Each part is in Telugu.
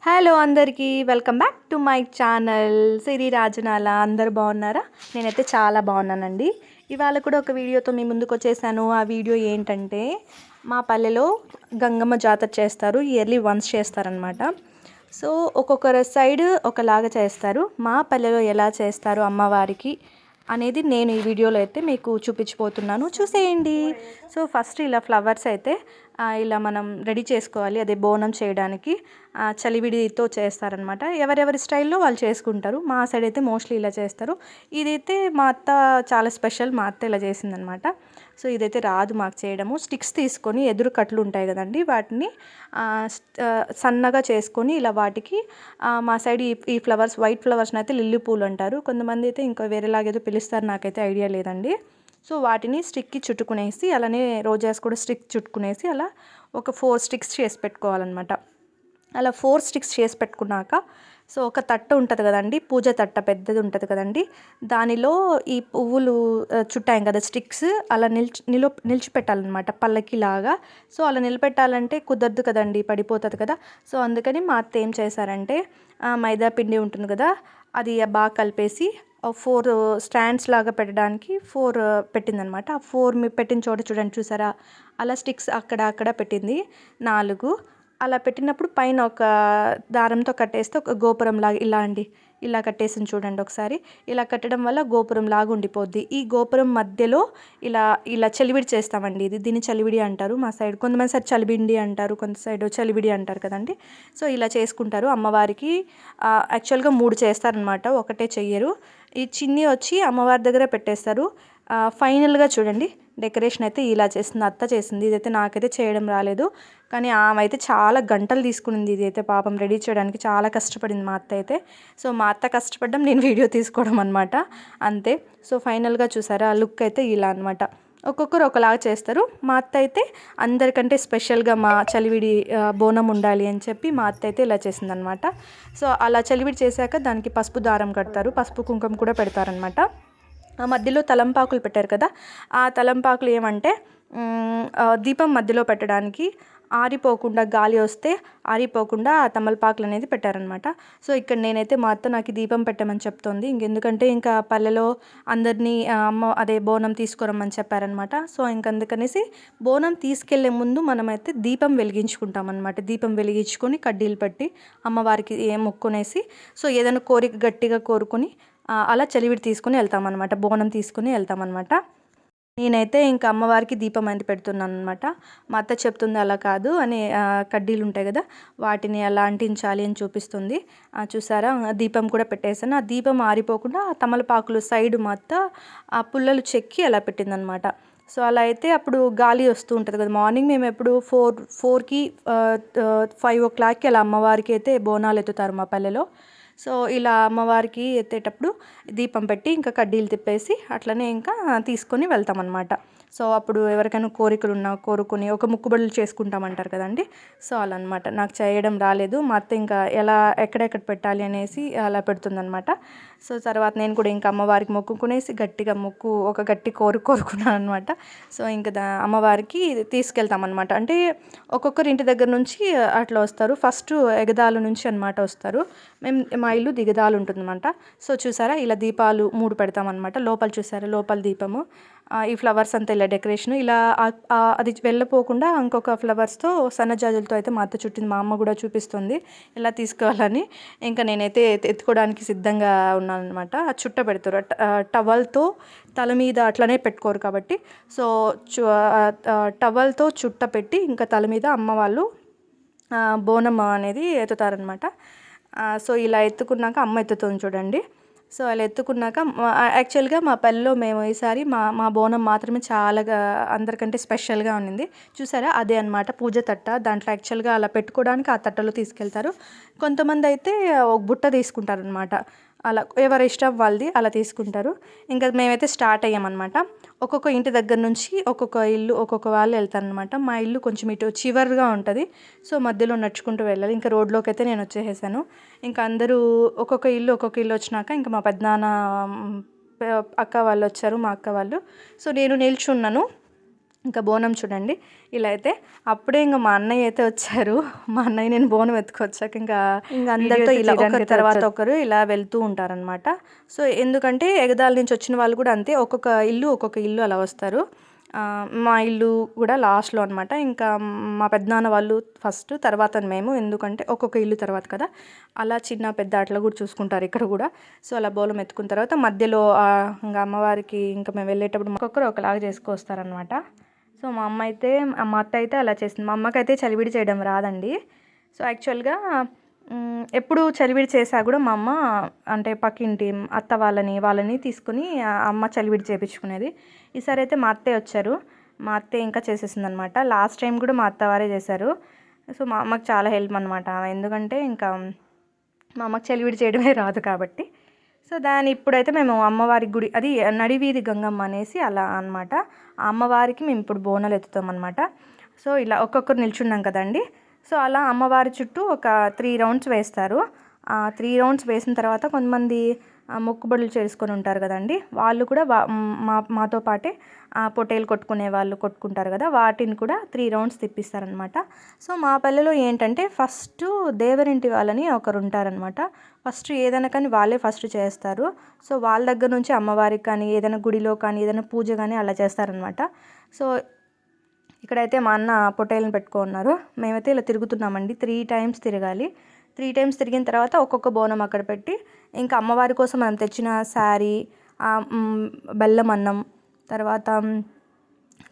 హలో అందరికీ welcome back to my channel Siri Rajanala. అందరు బాగున్నారా? నేనైతే చాలా బాగున్నానండి. ఇవాళ కూడా ఒక వీడియోతో మీ ముందుకు వచ్చేసాను. ఆ వీడియో ఏంటంటే మా పల్లెలో గంగమ్మ జాతర చేస్తారు. ఇయర్లీ వన్స్ చేస్తారనమాట. సో ఒక్కొక్కరి సైడ్ ఒకలాగా చేస్తారు. మా పల్లెలో ఎలా చేస్తారు అమ్మవారికి అనేది నేను ఈ వీడియోలో అయితే మీకు చూపించిపోతున్నాను, చూసేయండి. సో ఫస్ట్ ఇలా ఫ్లవర్స్ అయితే ఇలా మనం రెడీ చేసుకోవాలి. అదే బోనం చేయడానికి చలివిడితో చేస్తారనమాట. ఎవరెవరి స్టైల్లో వాళ్ళు చేసుకుంటారు. మా సైడ్ అయితే మోస్ట్లీ ఇలా చేస్తారు. ఇదైతే మా అత్త చాలా స్పెషల్. మా అత్త ఇలా చేసిందనమాట. సో ఇదైతే రాదు మాకు చేయడము. స్టిక్స్ తీసుకొని ఎదురు కట్లు ఉంటాయి కదండి, వాటిని సన్నగా చేసుకొని ఇలా వాటికి మా సైడ్ ఈ ఫ్లవర్స్, వైట్ ఫ్లవర్స్ని అయితే లిల్లీ పూలు అంటారు. కొంతమంది అయితే ఇంకా వేరేలాగేదో పిలుస్తారు, నాకైతే ఐడియా లేదండి. సో వాటిని స్టిక్కి చుట్టుకునేసి, అలానే రోజాస్ కూడా స్టిక్ చుట్టుకునేసి అలా ఒక 4 స్టిక్స్ చేసి పెట్టుకోవాలన్నమాట. అలా 4 స్టిక్స్ చేసి పెట్టుకున్నాక సో ఒక తట్ట ఉంటుంది కదండి, పూజ తట్ట పెద్దది ఉంటుంది కదండి, దానిలో ఈ పువ్వులు చుట్టాం కదా స్టిక్స్, అలా నిలిచిపెట్టాలన్నమాట పల్లకిలాగా. సో అలా నిలబెట్టాలంటే కుదరదు కదండి, పడిపోతుంది కదా. సో అందుకని మా అత్త ఏం చేశారంటే మైదా పిండి ఉంటుంది కదా, అది బాగా కలిపేసి 4 స్టాండ్స్ లాగా పెట్టడానికి 4 పెట్టిందనమాట. ఆ 4 పెట్టిన చోట చూడండి, చూసారా, అలా స్టిక్స్ అక్కడ పెట్టింది 4. అలా పెట్టినప్పుడు పైన ఒక దారంతో కట్టేస్తే ఒక గోపురం లాగా ఇలా కట్టేసింది చూడండి ఒకసారి. ఇలా కట్టడం వల్ల గోపురం లాగా ఉండిపోద్ది. ఈ గోపురం మధ్యలో ఇలా చలివిడి చేస్తామండి. దీన్ని చలివిడి అంటారు మా సైడ్. కొంతమంది సైడ్ చలిబిండి అంటారు, కొంత సైడ్ చలివిడి అంటారు కదండి. సో ఇలా చేసుకుంటారు అమ్మవారికి. యాక్చువల్గా 3 చేస్తారనమాట, ఒకటే చెయ్యరు. ఈ చిన్ని వచ్చి అమ్మవారి దగ్గర పెట్టేస్తారు. ఫైనల్గా చూడండి డెకరేషన్ అయితే ఇలా చేసింది, అత్త చేసింది. ఇదైతే నాకైతే చేయడం రాలేదు, కానీ ఆమె అయితే చాలా గంటలు తీసుకునింది. ఇది అయితే పాపం రెడీ చేయడానికి చాలా కష్టపడింది మా అత్త అయితే. సో మా అత్త కష్టపడడం, నేను వీడియో తీసుకోవడం అనమాట, అంతే. సో ఫైనల్గా చూసారా లుక్ అయితే ఇలా అనమాట. ఒక్కొక్కరు ఒకలాగా చేస్తారు. మా అత్త అయితే అందరికంటే స్పెషల్గా మా చలివిడి బోనం ఉండాలి అని చెప్పి మా అత్త అయితే ఇలా చేసిందనమాట. సో అలా చలివిడి చేశాక దానికి పసుపు దారం కడతారు, పసుపు కుంకుమ కూడా పెడతారనమాట. ఆ మధ్యలో తలంపాకులు పెట్టారు కదా, ఆ తలంపాకులు ఏమంటే దీపం మధ్యలో పెట్టడానికి, ఆరిపోకుండా గాలి వస్తే ఆరిపోకుండా ఆ తమలపాకులు అనేది పెట్టారనమాట. సో ఇక్కడ నేనైతే మా అత్త నాకు దీపం పెట్టమని చెప్తోంది. ఇంకెందుకంటే ఇంకా పల్లెలో అందరినీ అదే బోనం తీసుకురమ్మని చెప్పారనమాట. సో ఇంకందుకనేసి బోనం తీసుకెళ్లే ముందు మనమైతే దీపం వెలిగించుకుంటాం అనమాట. దీపం వెలిగించుకొని కడ్డీలు పెట్టి అమ్మవారికి మొక్కునేసి, సో ఏదైనా కోరిక గట్టిగా కోరుకొని అలా చలివిడి తీసుకుని వెళ్తామన్నమాట, బోనం తీసుకుని వెళ్తామన్నమాట. నేనైతే ఇంకా అమ్మవారికి దీపం అనేది పెడుతున్నాను అనమాట. మా అత్త చెప్తుంది అలా కాదు అని, కడ్డీలు ఉంటాయి కదా వాటిని అలా అంటించాలి అని చూపిస్తుంది. చూసారా, దీపం కూడా పెట్టేసాను. ఆ దీపం ఆరిపోకుండా ఆ తమలపాకులు సైడ్ మా అత్త ఆ పుల్లలు చెక్కి అలా పెట్టిందనమాట. సో అలా అయితే అప్పుడు గాలి వస్తూ ఉంటుంది కదా. మార్నింగ్ మేము ఎప్పుడు 4కి 5 o'clockకి అలా అమ్మవారికి అయితే బోనాలు ఎత్తుతారు మా పల్లెలో. సో ఇలా అమ్మవారికి ఎత్తేటప్పుడు దీపం పెట్టి ఇంకా కడ్డీలు తిప్పేసి అట్లనే ఇంకా తీసుకొని వెళ్తామన్నమాట. సో అప్పుడు ఎవరికైనా కోరికలు ఉన్నా కోరుకుని ఒక ముక్కుబడులు చేసుకుంటామంటారు కదండి. సో అలా అనమాట. నాకు చేయడం రాలేదు. మా అత్త ఇంకా ఎక్కడెక్కడ పెట్టాలి అనేసి అలా పెడుతుందనమాట. సో తర్వాత నేను కూడా ఇంకా అమ్మవారికి మొక్కుకునేసి గట్టిగా ఒక గట్టి కోరుకున్నాను అనమాట. సో ఇంకా అమ్మవారికి తీసుకెళ్తామన్నమాట. అంటే ఒక్కొక్కరు ఇంటి దగ్గర నుంచి అట్లా వస్తారు. ఫస్ట్ ఎగదాల నుంచి అనమాట వస్తారు. మా ఇల్లు దిగదాలు ఉంటుందన్నమాట. సో చూసారా ఇలా దీపాలు 3 పెడతామన్నమాట. లోపల చూసారా, లోపల దీపము, ఈ ఫ్లవర్స్ అంతా ఇలా డెకరేషన్, ఇలా అది వెళ్ళపోకుండా ఇంకొక ఫ్లవర్స్తో సన్నజాజులతో అయితే మా అత్త చుట్టింది. మా అమ్మ కూడా చూపిస్తుంది ఇలా తీసుకోవాలని. ఇంకా నేనైతే ఎత్తుకోవడానికి సిద్ధంగా ఉన్నాను అనమాట. చుట్ట పెడతారు టవల్తో, తల మీద అట్లనే పెట్టుకోరు కాబట్టి. సో టవల్తో చుట్ట పెట్టి ఇంకా తల మీద అమ్మ వాళ్ళు బోనం అనేది ఎత్తుతారనమాట. సో ఇలా ఎత్తుకున్నాక అమ్మ ఎత్తుతుంది చూడండి. సో అలా ఎత్తుకున్నాక యాక్చువల్గా మా పల్లెలో మేము ఈసారి మా బోనం మాత్రమే చాలా అందరికంటే స్పెషల్గా ఉన్నింది. చూసారా, అదే అనమాట పూజ తట్ట. దాంట్లో యాక్చువల్గా అలా పెట్టుకోవడానికి ఆ తట్టలో తీసుకెళ్తారు. కొంతమంది అయితే ఒక బుట్ట తీసుకుంటారనమాట. అలా ఎవరి ఇష్టం వాళ్ళది అలా తీసుకుంటారు. ఇంకా మేమైతే స్టార్ట్ అయ్యామన్నమాట. ఒక్కొక్క ఇంటి దగ్గర నుంచి ఒక్కొక్క ఇల్లు, ఒక్కొక్క వాళ్ళు వెళ్తారనమాట. మా ఇల్లు కొంచెం ఇటు చివరిగా ఉంటుంది. సో మధ్యలో నడుచుకుంటూ వెళ్ళాలి. ఇంకా రోడ్లోకి అయితే నేను వచ్చేసాను. ఇంకా అందరూ ఒక్కొక్క ఇల్లు వచ్చినాక ఇంకా మా పెద్దనాన్న అక్క వాళ్ళు వచ్చారు, మా అక్క వాళ్ళు. సో నేను నిల్చున్నాను. ఇంకా బోనం చూడండి ఇలా అయితే అప్పుడే ఇంకా మా అన్నయ్య అయితే వచ్చారు. మా అన్నయ్య నేను బోనం ఎత్తుకొచ్చాక ఇంకా అందరితో ఇలా ఒకరి తర్వాత ఒకరు ఇలా వెళ్తూ ఉంటారనమాట. సో ఎందుకంటే ఎగదాల నుంచి వచ్చిన వాళ్ళు కూడా అంతే, ఒక్కొక్క ఇల్లు అలా వస్తారు. మా ఇల్లు కూడా లాస్ట్లో అనమాట. ఇంకా మా పెద్దనాన్న వాళ్ళు ఫస్ట్, తర్వాత మేము, ఎందుకంటే ఒక్కొక్క ఇల్లు తర్వాత కదా, అలా చిన్న పెద్ద అట్లా కూడా చూసుకుంటారు ఇక్కడ కూడా. సో అలా బోలం ఎత్తుకున్న తర్వాత మధ్యలో ఇంకా అమ్మవారికి ఇంకా మేము వెళ్ళేటప్పుడు ఒక్కొక్కరు ఒకలాగా చేసుకొస్తారనమాట. సో మా అత్త అయితే అలా చేస్తుంది. మా అమ్మకైతే చలివిడి చేయడం రాదండి. సో యాక్చువల్గా ఎప్పుడు చలివిడి చేసా కూడా మా అమ్మ అంటే పక్కింటి అత్త వాళ్ళని తీసుకుని అమ్మ చలివిడి చేయించుకునేది. ఈసారి అయితే మా అత్తయ్య వచ్చారు. మా అత్తయ్య ఇంకా చేసేసింది అనమాట. లాస్ట్ టైం కూడా మా అత్తవారే చేశారు. సో మా అమ్మకి చాలా హెల్ప్ అనమాట. ఎందుకంటే ఇంకా మా అమ్మకి చలివిడి చేయడమే రాదు కాబట్టి. సో ఇప్పుడైతే మేము అమ్మవారి గుడి, అది నడివీధి గంగమ్మ అనేసి అలా అనమాట. ఆ అమ్మవారికి మేము ఇప్పుడు బోనాలు ఎత్తుతాం అనమాట. సో ఇలా ఒక్కొక్కరు నిల్చున్నాం కదండి. సో అలా అమ్మవారి చుట్టూ ఒక 3 రౌండ్స్ వేస్తారు. 3 రౌండ్స్ వేసిన తర్వాత కొంతమంది మొక్కుబడులు చేసుకొని ఉంటారు కదండి, వాళ్ళు కూడా మాతో పాటే పొట్టేలు కొట్టుకునే వాళ్ళు కొట్టుకుంటారు కదా, వాటిని కూడా 3 రౌండ్స్ తిప్పిస్తారనమాట. సో మా పల్లెలో ఏంటంటే ఫస్ట్ దేవరింటి వాళ్ళని ఒకరు ఉంటారనమాట. ఫస్ట్ ఏదైనా కానీ వాళ్ళే ఫస్ట్ చేస్తారు. సో వాళ్ళ దగ్గర నుంచి అమ్మవారికి కానీ ఏదైనా గుడిలో కానీ ఏదైనా పూజ కానీ అలా చేస్తారనమాట. సో ఇక్కడైతే మా అన్న పొట్టేలను పెట్టుకున్నారు. మేమైతే ఇలా తిరుగుతున్నామండి. 3 టైమ్స్ తిరగాలి. 3 టైమ్స్ తిరిగిన తర్వాత ఒక్కొక్క బోనం అక్కడ పెట్టి ఇంకా అమ్మవారి కోసం మనం తెచ్చిన శారీ, బెల్లం అన్నం, తర్వాత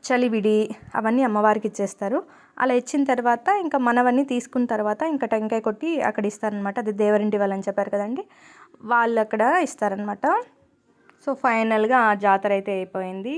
చలివిడి అవన్నీ అమ్మవారికి ఇచ్చేస్తారు. అలా ఇచ్చిన తర్వాత ఇంకా మనవన్నీ తీసుకున్న తర్వాత ఇంకా టెంకాయ కొట్టి అక్కడ ఇస్తారనమాట. అది దేవరింటి వాళ్ళని చెప్పారు కదండి, వాళ్ళు అక్కడ ఇస్తారనమాట. సో ఫైనల్గా ఆ జాతర అయితే అయిపోయింది.